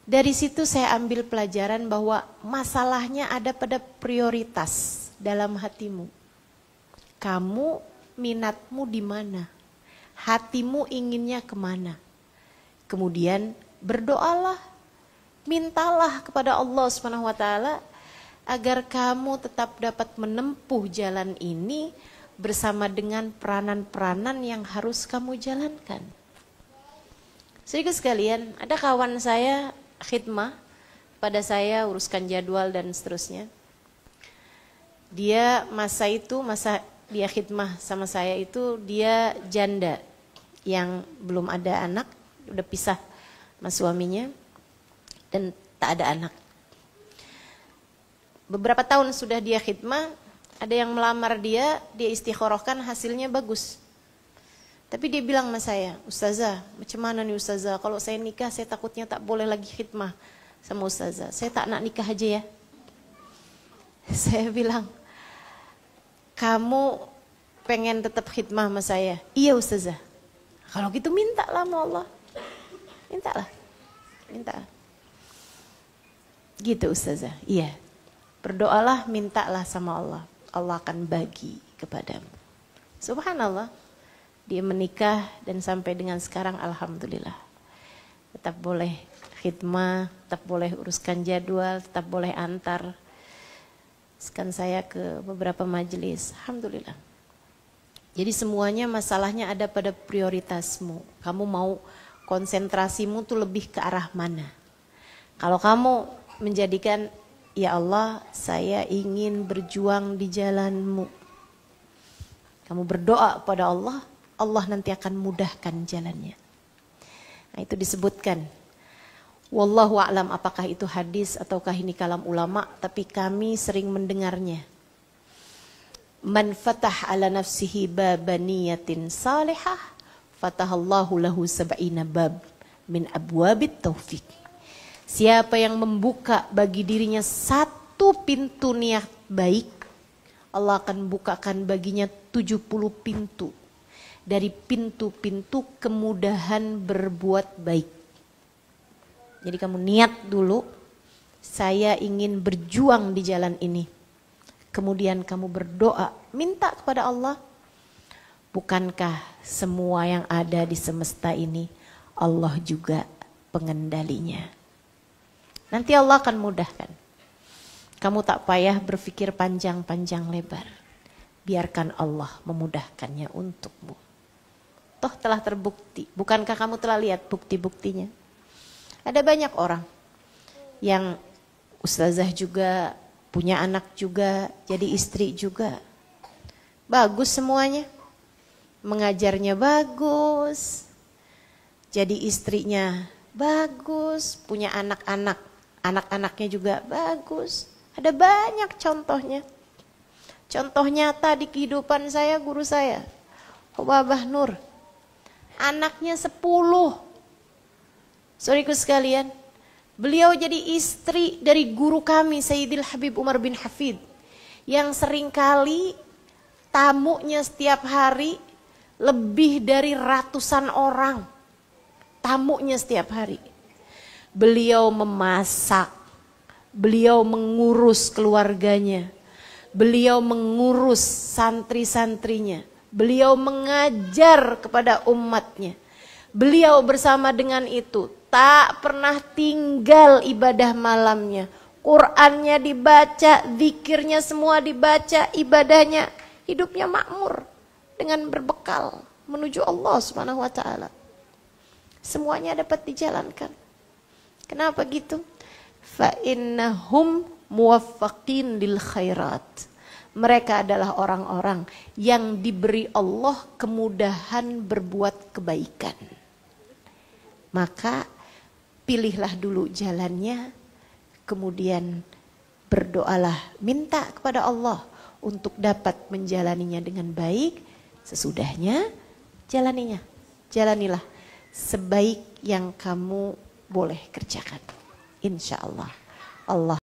dari situ saya ambil pelajaran bahwa masalahnya ada pada prioritas dalam hatimu. Kamu minatmu di mana? Hatimu inginnya kemana? Kemudian berdoalah, mintalah kepada Allah SWT agar kamu tetap dapat menempuh jalan ini bersama dengan peranan-peranan yang harus kamu jalankan. Saudara sekalian, ada kawan saya khidmah pada saya, uruskan jadwal dan seterusnya. Dia masa dia khidmah sama saya itu dia janda yang belum ada anak, udah pisah sama suaminya dan tak ada anak. Beberapa tahun sudah dia khidmah, ada yang melamar dia istikharahkan, hasilnya bagus. Tapi dia bilang sama saya, Ustazah, macam mana nih Ustazah, kalau saya nikah saya takutnya tak boleh lagi khidmah sama Ustazah. Saya tak nak nikah aja ya. Saya bilang, kamu pengen tetap khidmah sama saya? Iya Ustazah. Kalau gitu mintalah sama Allah. Mintalah. Gitu Ustazah. Iya. Berdoalah, mintalah sama Allah. Allah akan bagi kepadamu. Subhanallah. Dia menikah dan sampai dengan sekarang alhamdulillah. Tetap boleh khidmah, tetap boleh uruskan jadwal, tetap boleh antar saya ke beberapa majelis. Alhamdulillah. Jadi semuanya masalahnya ada pada prioritasmu. Kamu mau konsentrasimu tuh lebih ke arah mana? Kalau kamu menjadikan, ya Allah, saya ingin berjuang di jalanmu. Kamu berdoa pada Allah, Allah nanti akan mudahkan jalannya. Nah, itu disebutkan. Wallahu a'lam apakah itu hadis ataukah ini kalam ulama, tapi kami sering mendengarnya. Man fatah ala nafsihi babaniyatin salihah, fatahallahu lahu sab'ina bab min abwabit taufiq. Siapa yang membuka bagi dirinya satu pintu niat baik, Allah akan bukakan baginya 70 pintu. Dari pintu-pintu kemudahan berbuat baik. Jadi kamu niat dulu, saya ingin berjuang di jalan ini. Kemudian kamu berdoa, minta kepada Allah. Bukankah semua yang ada di semesta ini Allah juga pengendalinya. Nanti Allah akan mudahkan. Kamu tak payah berpikir panjang-panjang lebar. Biarkan Allah memudahkannya untukmu. Toh telah terbukti. Bukankah kamu telah lihat bukti-buktinya? Ada banyak orang yang ustazah juga, punya anak juga, jadi istri juga. Bagus semuanya. Mengajarnya bagus. Jadi istrinya bagus, punya anak-anak. Anak-anaknya juga bagus. Ada banyak contohnya. Contoh nyata di kehidupan saya, guru saya, Abah Nur. Anaknya 10. Saudaraku sekalian, beliau jadi istri dari guru kami, Sayyidil Habib Umar bin Hafid. Yang seringkali tamunya setiap hari lebih dari ratusan orang. Tamunya setiap hari. Beliau memasak, beliau mengurus keluarganya, beliau mengurus santri-santrinya, beliau mengajar kepada umatnya. Beliau bersama dengan itu tak pernah tinggal ibadah malamnya. Qur'annya dibaca, zikirnya semua dibaca, ibadahnya, hidupnya makmur dengan berbekal menuju Allah Subhanahu wa taala. Semuanya dapat dijalankan. Kenapa gitu? Fa innahum muwaffaqin lil khairat. Mereka adalah orang-orang yang diberi Allah kemudahan berbuat kebaikan. Maka pilihlah dulu jalannya, kemudian berdoalah, minta kepada Allah untuk dapat menjalaninya dengan baik. Sesudahnya jalanilah sebaik yang kamu boleh kerjakan. Insya Allah. Allah